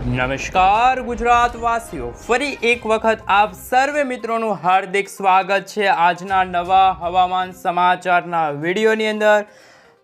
નમસ્કાર ગુજરાતવાસીઓ, ફરી એક વખત આપ સર્વે મિત્રોનું હાર્દિક સ્વાગત છે આજના નવા હવામાન સમાચારના વિડીયોની અંદર।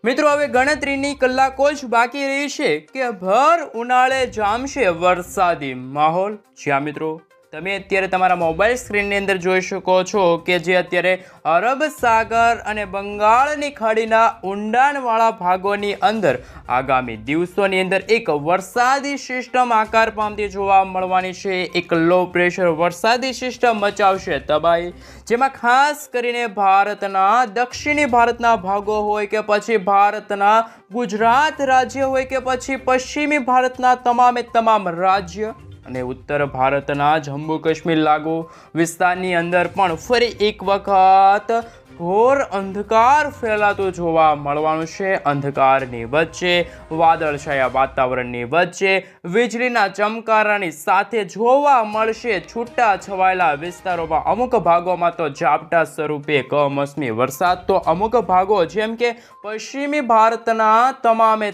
મિત્રો, હવે ગણતરીની કલાકો જ બાકી રહી છે કે ભર ઉનાળે જામશે વરસાદી માહોલ। જ્યાં મિત્રો તમે અત્યારે તમારા મોબાઈલ સ્ક્રીનની અંદર જોઈ શકો છો કે જે અત્યારે અરબ સાગર અને બંગાળની ખાડીના ઊંડાણવાળા ભાગોની અંદર આગામી દિવસોની અંદર એક વરસાદી સિસ્ટમ આકાર પામતી જોવા મળવાની છે। એક લો પ્રેશર વરસાદી સિસ્ટમ મચાવશે તબાહી, જેમાં ખાસ કરીને ભારતના દક્ષિણી ભારતના ભાગો હોય કે પછી ભારતના ગુજરાત રાજ્ય હોય કે પછી પશ્ચિમી ભારતના તમામ રાજ્ય અને ઉત્તર ભારતના જમ્મુ કાશ્મીર લાગુ વિસ્તારની અંદર પણ ફરી એક વખત ઘોર અંધકાર ફેલાતો જોવા મળવાનું છે। અંધકારની વચ્ચે, વાદળછાયા વાતાવરણની વચ્ચે વીજળીના ચમકારાની સાથે જોવા મળશે છૂટા છવાયેલા વિસ્તારોમાં અમુક ભાગોમાં તો ઝાપટા સ્વરૂપે કમોસમી વરસાદ, તો અમુક ભાગો જેમ કે પશ્ચિમી ભારતના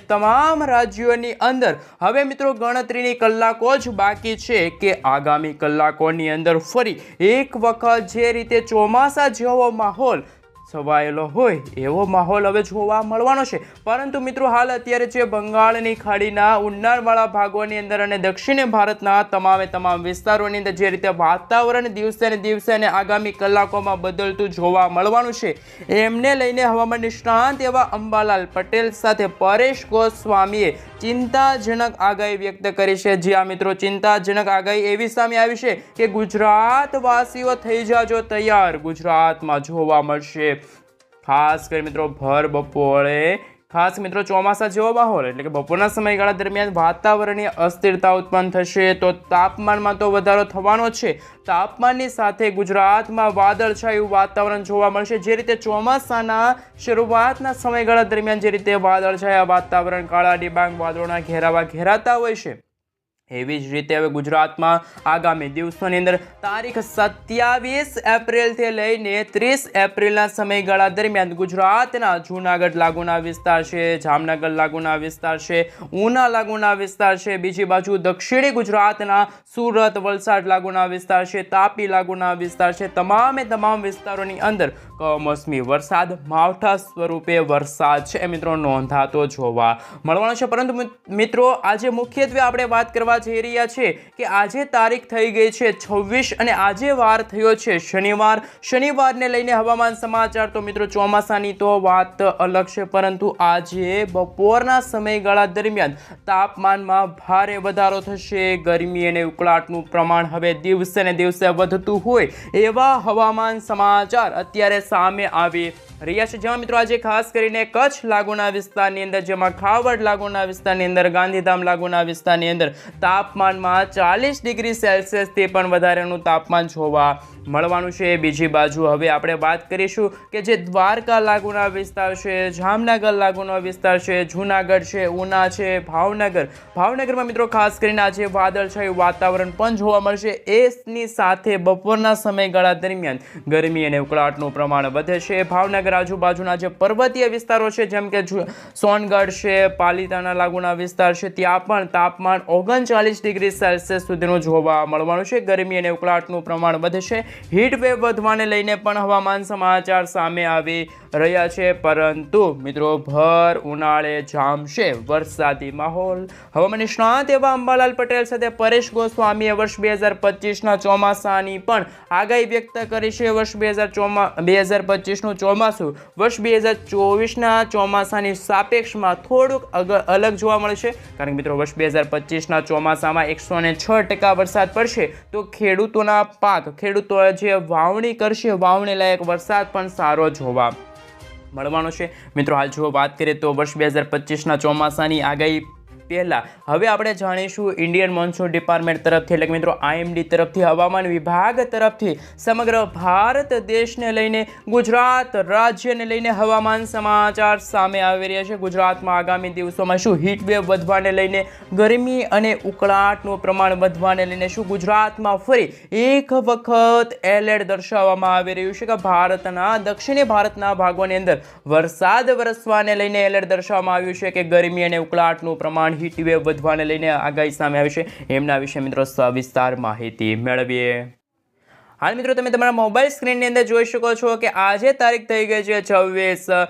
તમામ રાજ્યોની અંદર હવે મિત્રો ગણતરીની કલાકો જ બાકી છે કે આગામી કલાકોની અંદર ફરી એક વખત જે રીતે ચોમાસા જેવો માહોલ છવાયેલો હોય એવો માહોલ હવે જોવા મળવાનો છે। પરંતુ મિત્રો હાલ અત્યારે જે બંગાળની ખાડીના ઊંડાણવાળા ભાગોની અંદર અને દક્ષિણ ભારતના તમામ વિસ્તારોની અંદર જે રીતે વાતાવરણ દિવસે ને દિવસે અને આગામી કલાકોમાં બદલતું જોવા મળવાનું છે, એમને લઈને હવામાન નિષ્ણાંત એવા અંબાલાલ પટેલ સાથે પરેશ ગોસ્વામીએ ચિંતાજનક આગાહી વ્યક્ત કરી છે। જ્યાં મિત્રો ચિંતાજનક આગાહી એવી સામે આવી છે કે ગુજરાતવાસીઓ થઈ જાજો તૈયાર, ગુજરાતમાં જોવા મળશે ખાસ કરી મિત્રો ભર બપોરે ખાસ મિત્રો ચોમાસા જેવો માહોલ, એટલે કે બપોરના સમયગાળા દરમિયાન વાતાવરણીય અસ્થિરતા ઉત્પન્ન થશે તો તાપમાનમાં તો વધારો થવાનો છે। તાપમાનની સાથે ગુજરાતમાં વાદળછાયું વાતાવરણ જોવા મળશે। જે રીતે ચોમાસાના શરૂઆતના સમયગાળા દરમિયાન જે રીતે વાદળછાયા વાતાવરણ, કાળા ડિબાંગ વાદળોના ઘેરાતા હોય છે, એવી જ રીતે હવે ગુજરાતમાં આગામી દિવસોની અંદર તારીખ 27 એપ્રિલથી લઈને 30 એપ્રિલના સમયગાળા દરમિયાન ગુજરાતના જૂનાગઢ લાગુના વિસ્તાર છે, જામનગર લાગુના વિસ્તાર છે, ઉના લાગુના વિસ્તાર છે, બીજી બાજુ દક્ષિણી ગુજરાતના સુરત, વલસાડ લાગુના વિસ્તાર છે, તાપી લાગુના વિસ્તાર છે, તમામ વિસ્તારોની અંદર કમોસમી વરસાદ, માવઠા સ્વરૂપે વરસાદ છે મિત્રો નોંધાતો જોવા મળવાનો છે। પરંતુ મિત્રો આજે મુખ્યત્વે આપણે વાત કરવા જઈ રહ્યા છે કે આજે તારીખ થઈ ગઈ છે 26 અને આજે વાર થયો છે શનિવારને લઈને હવામાન સમાચાર તો મિત્રો ચોમાસાની તો વાત અલગ છે, પરંતુ આજે બપોરના સમયગાળા દરમિયાન તાપમાનમાં ભારે વધારો થશે। ગરમી અને ઉકળાટનું પ્રમાણ હવે દિવસે ને દિવસે વધતું હોય એવા હવામાન સમાચાર અત્યારે સામે આવી રહ્યા છે। જેમાં મિત્રો આજે ખાસ કરીને કચ્છ લાગુના વિસ્તારની અંદર, જેમાં ખાવડ લાગુના વિસ્તારની અંદર, ગાંધીધામ લાગુના વિસ્તારની અંદર તાપમાનમાં 40 ડિગ્રી સેલ્સિયસથી પણ વધારેનું તાપમાન જોવા મળવાનું છે। બીજી બાજુ હવે આપણે વાત કરીશું કે જે દ્વારકા લાગુના વિસ્તાર છે, જામનગર લાગુનો વિસ્તાર છે, જૂનાગઢ છે, ઉના છે, ભાવનગરમાં મિત્રો ખાસ કરીને આજે વાદળછાયું વાતાવરણ પણ જોવા મળશે। એની સાથે બપોરના સમયગાળા દરમિયાન ગરમી અને ઉકળાટનું પ્રમાણ વધે છે। ભાવનગર આજુબાજુના જે પર્વતીય વિસ્તારો છે જેમ કે સોનગઢ છે, પાલિતાણા લાગુના વિસ્તાર છે, ત્યાં પણ તાપમાન 39 ડિગ્રી સેલ્સિયસ સુધીનું જોવા મળવાનું છે। ગરમી અને ઉકળાટનું પ્રમાણ વધશે। હીટવેવ વધવાને લઈને પણ હવામાન સમાચાર સામે આવી રહ્યા છે, પરંતુ મિત્રો ભર ઉનાળે જામશે વરસાદી માહોલ। હવામાન નિષ્ણાંત એવા અંબાલાલ પટેલ સાથે પરેશ ગોસ્વામીએ વર્ષ 2025ના ચોમાસાની પણ આગાહી વ્યક્ત કરી છે। વર્ષ 2025નું ચોમાસું વર્ષ 2024ના ચોમાસાની સાપેક્ષમાં થોડુંક અલગ જોવા મળશે, કારણ કે મિત્રો વર્ષ 2025ના ચોમાસામાં 106% વરસાદ પડશે તો ખેડૂતોના પાક, ખેડૂતો જે વાવણી કરશે, વાવણી લાયક વરસાદ પણ સારો જોવા મળવાનો છે। મિત્રો હાલ જો વાત કરીએ તો વર્ષ 2025ના ચોમાસાની આગાહી પહેલા હવે આપણે જાણીશું ઇન્ડિયન મોન્સૂન ડિપાર્ટમેન્ટ તરફથી, એટલે કે મિત્રો IMD તરફથી, હવામાન વિભાગ તરફથી સમગ્ર ભારત દેશને લઈને, ગુજરાત રાજ્યને લઈને હવામાન સમાચાર સામે આવી રહ્યા છે। ગુજરાતમાં આગામી દિવસોમાં શું હીટવેવ વધવાને લઈને, ગરમી અને ઉકળાટનું પ્રમાણ વધવાને લઈને શું ગુજરાતમાં ફરી એક વખત એલર્ટ દર્શાવવામાં આવી રહ્યું છે કે ભારતના દક્ષિણી ભારતના ભાગોની અંદર વરસાદ વરસવાને લઈને એલર્ટ દર્શાવવામાં આવ્યું છે કે ગરમી અને ઉકળાટનું પ્રમાણ, હીટવેવ વધવાને લઈને આગાહી સામે આવી છે એમના વિશે મિત્રો સવિસ્તાર માહિતી મેળવીએ. હાલ મિત્રો તમે તમારા મોબાઈલ સ્ક્રીનની અંદર જોઈ શકો છો કે આજે તારીખ થઈ ગઈ છે 26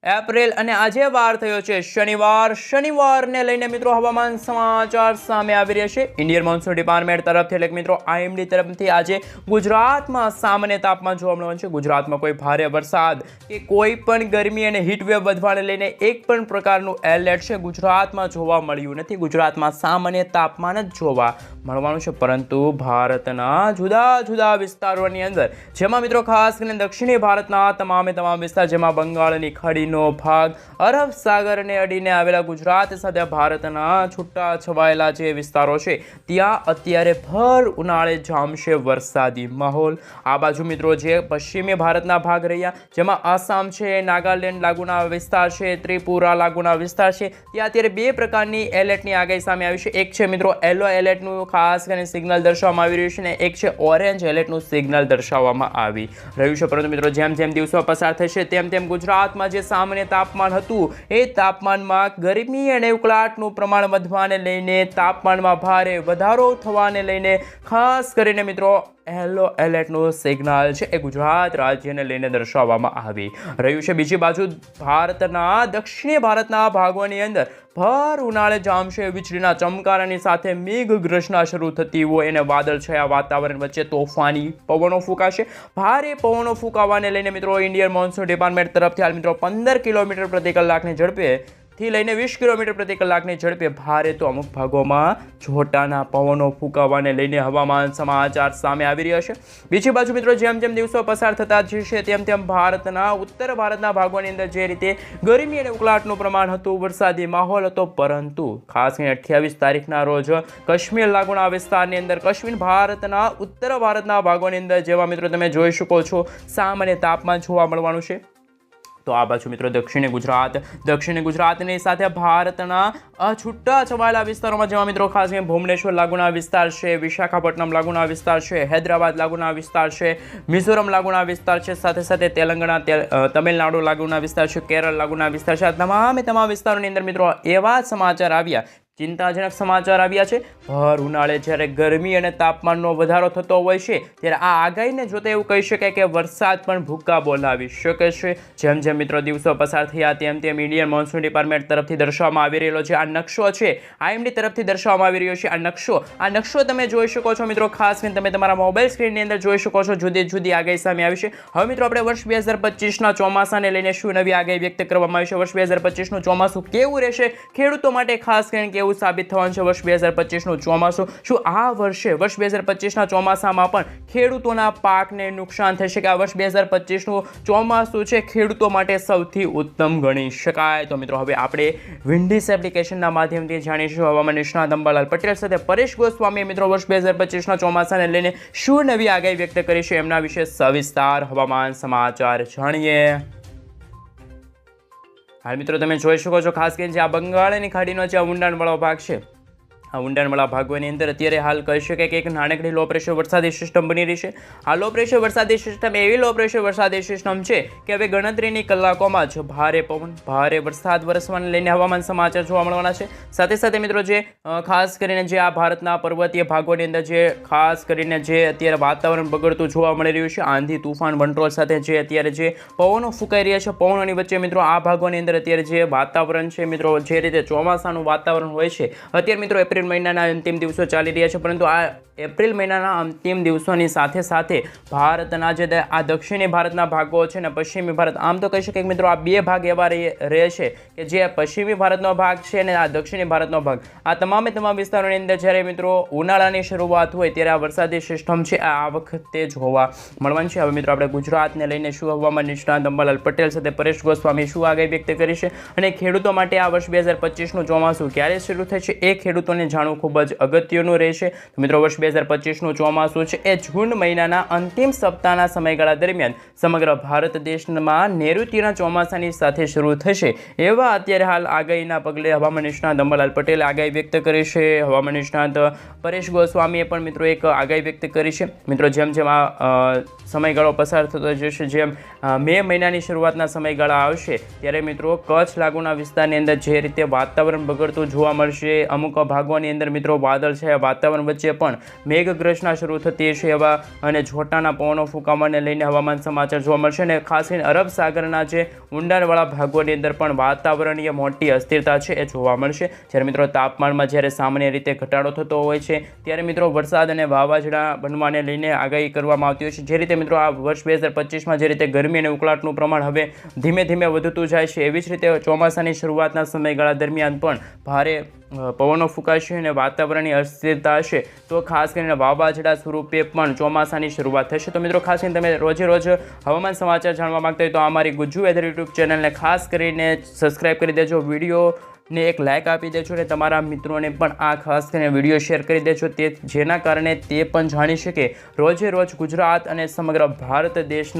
એપ્રિલ અને આજે વાર થયો છે શનિવારને લઈને મિત્રો હવામાન સમાચાર સામે આવી રહ્યા છે ઇન્ડિયન મોન્સૂન ડિપાર્ટમેન્ટ તરફથી એટલે કે મિત્રો IMD તરફથી આજે ગુજરાતમાં સામાન્ય તાપમાન જોવા મળવાનું છે. ગુજરાતમાં કોઈ ભારે વરસાદ કે કોઈ પણ ગરમી અને હીટવેવ વધવાને લઈને એક પણ પ્રકારનું એલર્ટ છે ગુજરાતમાં જોવા મળ્યું નથી. ગુજરાતમાં સામાન્ય તાપમાન જ જોવા મળવાનું છે, પરંતુ ભારતના જુદા જુદા વિસ્તારોની અંદર જેમાં મિત્રો ખાસ કરીને દક્ષિણી ભારતના તમામ વિસ્તાર જેમાં બંગાળની ખાડી ભાગ અરબ સાગરને અડીને આવેલા ગુજરાત સાથે ભારતના છૂટા છવાયેલા જે વિસ્તારો છે ત્યાં અત્યારે ભર ઉનાળે જામશે વરસાદી માહોલ. આ બાજુ મિત્રો જે પશ્ચિમી ભારતના ભાગ રહ્યા જેમાં આસામ છે, નાગાલેન્ડ લાગુના વિસ્તાર છે, ત્રિપુરા લાગુના વિસ્તાર છે ત્યાં અત્યારે બે પ્રકારની એલર્ટની આગાહી સામે આવી છે. એક છે મિત્રો યલો એલર્ટનું ખાસ કરીને સિગ્નલ દર્શાવવામાં આવી રહ્યું છે અને એક છે ઓરેન્જ એલર્ટનું સિગ્નલ દર્શાવવામાં આવી રહ્યું છે. પરંતુ મિત્રો જેમ જેમ દિવસો પસાર થશે તેમ તેમ ગુજરાતમાં જે સામાન્ય તાપમાન હતું એ તાપમાનમાં ગરમી અને ઉકળાટનું પ્રમાણ વધવાને લઈને તાપમાનમાં ભારે વધારો થવાને લઈને ખાસ કરીને મિત્રો યલો એલર્ટનું સિગ્નલ છે એ ગુજરાત રાજ્યને લઈને દર્શાવવામાં આવી રહ્યું છે. બીજી બાજુ ભારતના દક્ષિણી ભારતના ભાગોની અંદર ભર ઉનાળે જામશે વીજળીના ચમકારાની સાથે મેઘગર્જના શરૂ થતી હોય અને વાદળછાયા વાતાવરણ વચ્ચે તોફાની પવનો ફૂંકાશે. ભારે પવનો ફૂંકાવાને લઈને મિત્રો ઇન્ડિયન મોન્સૂન ડિપાર્ટમેન્ટ તરફથી હાલ મિત્રો 15 કિલોમીટર પ્રતિ કલાકની ઝડપે થી લઈને 20 કિલોમીટર પ્રતિ કલાકની ઝડપે ભારે તો અમુક ભાગોમાં છોટાના પવનો ફૂંકાવાને લઈને હવામાન સમાચાર સામે આવી રહ્યા છે. બીજી બાજુ મિત્રો જેમ જેમ દિવસો પસાર થતા જશે તેમ તેમ ભારતના ઉત્તર ભારતના ભાગોની અંદર જે રીતે ગરમી અને ઉકળાટનું પ્રમાણ હતું, વરસાદી માહોલ હતો, પરંતુ ખાસ કરીને 28 તારીખના રોજ કાશ્મીર લાગુના વિસ્તારની અંદર કશ્મીર ભારતના ઉત્તર ભારતના ભાગોની અંદર જેવા મિત્રો તમે જોઈ શકો છો સામાન્ય તાપમાન જોવા મળવાનું છે. તો આ બાજુ મિત્રો દક્ષિણ ગુજરાતની સાથે ભારતના છૂટા છવાયેલા વિસ્તારોમાં જેમાં મિત્રો ખાસ કરીને ભુવનેશ્વર લાગુના વિસ્તાર છે, વિશાખાપટ્ટનમ લાગુના વિસ્તાર છે, હૈદરાબાદ લાગુના વિસ્તાર છે, મિઝોરમ લાગુના વિસ્તાર છે, સાથે સાથે તેલંગાણા તમિલનાડુ લાગુના વિસ્તાર છે, કેરળ લાગુના વિસ્તાર છે. આ તમામ વિસ્તારોની અંદર મિત્રો એવા સમાચાર આવ્યા, ચિંતાજનક સમાચાર આવ્યા છે. ભર ઉનાળે જ્યારે ગરમી અને તાપમાનનો વધારો થતો હોય છે ત્યારે આ આગાહીને જોતા એવું કહી શકાય કે વરસાદ પણ ભૂક્કા બોલાવી શકે છે. જેમ જેમ મિત્રો દિવસો પસાર થયા તેમ તેમ ઇન્ડિયન મોન્સૂન ડિપાર્ટમેન્ટ તરફથી દર્શાવવામાં આવી રહેલો છે આ નકશો છે, IMD તરફથી દર્શાવવામાં આવી રહ્યો છે આ નકશો તમે જોઈ શકો છો મિત્રો. ખાસ કરીને તમે તમારા મોબાઈલ સ્ક્રીનની અંદર જોઈ શકો છો જુદી જુદી આગાહી સામે આવી છે. હવે મિત્રો આપણે વર્ષ 2025ના ચોમાસાને લઈને શું નવી આગાહી વ્યક્ત કરવામાં આવી છે, વર્ષ 2025નું ચોમાસું કેવું રહેશે, ખેડૂતો માટે ખાસ કરીને કેવું સાબિત થવાનું છે વર્ષ 2025નું ચોમાસું. શું આ વર્ષે વર્ષ 2025ના ચોમાસામાં પણ ખેડૂતોના પાકને નુકસાન થશે કે આ વર્ષ 2025નું ચોમાસું છે ખેડૂતો માટે સૌથી ઉત્તમ ગણી શકાય? તો મિત્રો હવે આપણે વિન્ડીસ એપ્લિકેશનના માધ્યમથી જાણીશું હવામાન નિષ્ણાત અંબાલાલ પટેલ સાથે પરેશ ગોસ્વામીએ મિત્રો વર્ષ 2025ના ચોમાસાને લઈને શું નવી આગાહી વ્યક્ત કરી છે એમના વિશે સવિસ્તાર હવામાન સમાચાર જાણીએ. હાલ મિત્રો તમે જોઈ શકો છો ખાસ કરીને જે આ બંગાળની ખાડીનો જે ઊંડાણવાળો ભાગ છે આ ઊંડાણવાળા ભાગોની અંદર અત્યારે હાલ કહી શકાય કે એક નાનકડી લો પ્રેશર વરસાદી સિસ્ટમ બની રહી છે. આ લો પ્રેશર વરસાદી સિસ્ટમ એવી લો પ્રેશર વરસાદી સિસ્ટમ છે કે હવે ગણતરીની કલાકોમાં જ ભારે પવન, ભારે વરસાદ વરસવાને લઈને હવામાન સમાચાર જોવા મળવાના છે. સાથે સાથે મિત્રો જે ખાસ કરીને જે આ ભારતના પર્વતીય ભાગોની અંદર જે ખાસ કરીને જે અત્યારે વાતાવરણ બગડતું જોવા મળી રહ્યું છે, આંધી તુફાન વંટોળ સાથે જે અત્યારે જે પવનો ફૂંકાઈ રહ્યા છે, પવનોની વચ્ચે મિત્રો આ ભાગોની અંદર અત્યારે જે વાતાવરણ છે મિત્રો જે રીતે ચોમાસાનું વાતાવરણ હોય છે અત્યારે મિત્રો એપ્રિલ મહિનાના અંતિમ દિવસો ચાલી રહ્યા છે, પરંતુ આ એપ્રિલ મહિનાના અંતિમ દિવસોની સાથે સાથે ભારતના જે આ દક્ષિણી ભારતના ભાગો છે ને પશ્ચિમી ભારત, આમ તો કહી શકાય કે મિત્રો આ બે ભાગ એવા રહે છે કે જે પશ્ચિમી ભારતનો ભાગ છે અને આ દક્ષિણી ભારતનો ભાગ, આ તમામ વિસ્તારોની અંદર જ્યારે મિત્રો ઉનાળાની શરૂઆત હોય ત્યારે આ વરસાદી સિસ્ટમ છે આ વખતે જોવા મળવાની છે. હવે મિત્રો આપણે ગુજરાતને લઈને શું હવામાન નિષ્ણાત અંબાલાલ પટેલ સાથે પરેશ ગોસ્વામી શું આગાહી વ્યક્ત કરી છે અને ખેડૂતો માટે આ વર્ષ 2025નું ચોમાસું ક્યારે શરૂ થશે એ ખેડૂતોને જાણવું ખૂબ જ અગત્યનું રહેશે. તો મિત્રો વર્ષ 2025નું ચોમાસું છે એ જૂન મહિનાના અંતિમ સપ્તાહના સમયગાળા દરમિયાન સમગ્ર ભારત દેશમાં નૈઋત્યના ચોમાસાની સાથે શરૂ થશે એવા અત્યારે હાલ આગાહીના પગલે હવામાન નિષ્ણાત અંબાલાલ પટેલે આગાહી વ્યક્ત કરી છે. હવામાન નિષ્ણાત પરેશ ગોસ્વામીએ પણ મિત્રો એક આગાહી વ્યક્ત કરી છે. મિત્રો જેમ જેમ આ સમયગાળો પસાર થતો જશે, જેમ મે મહિનાની શરૂઆતના સમયગાળા આવશે ત્યારે મિત્રો કચ્છ લાગુના વિસ્તારની અંદર જે રીતે વાતાવરણ બગડતું જોવા મળશે, અમુક ભાગોની અંદર મિત્રો વાદળ છે વાતાવરણ વચ્ચે પણ મેઘગર્જના શરૂ થતી છે એવા અને જોટાના પવનો ફૂંકાવાને લઈને હવામાન સમાચાર જોવા મળશે. અને ખાસ કરીને અરબ સાગરના જે ઊંડાણવાળા ભાગોની અંદર પણ વાતાવરણીય મોટી અસ્થિરતા છે એ જોવા મળશે. જ્યારે મિત્રો તાપમાનમાં જ્યારે સામાન્ય રીતે ઘટાડો થતો હોય છે ત્યારે મિત્રો વરસાદ અને વાવાઝોડા બનવાને લઈને આગાહી કરવામાં આવતી હોય છે. જે રીતે મિત્રો આ વર્ષ 2025માં જે રીતે ગરમી અને ઉકળાટનું પ્રમાણ હવે ધીમે ધીમે વધતું જાય છે, એવી જ રીતે ચોમાસાની શરૂઆતના સમયગાળા દરમિયાન પણ ભારે પવનો ફૂંકાશે અને વાતાવરણની અસ્થિરતા હશે તો ખાસ કરીને વાવાઝોડા સ્વરૂપે પણ ચોમાસાની શરૂઆત થશે. તો મિત્રો ખાસ કરીને તમે રોજે રોજ હવામાન સમાચાર જાણવા માંગતા હોય તો અમારી ગુજ્જુ વેધર યુટ્યુબ ચેનલને ખાસ કરીને સબસ્ક્રાઈબ કરી દેજો, વિડીયોને એક લાઇક આપી દેજો અને તમારા મિત્રોને પણ આ ખાસ કરીને વિડીયો શેર કરી દેજો, જેના કારણે તે પણ જાણી શકે રોજે રોજ ગુજરાત અને સમગ્ર ભારત દેશના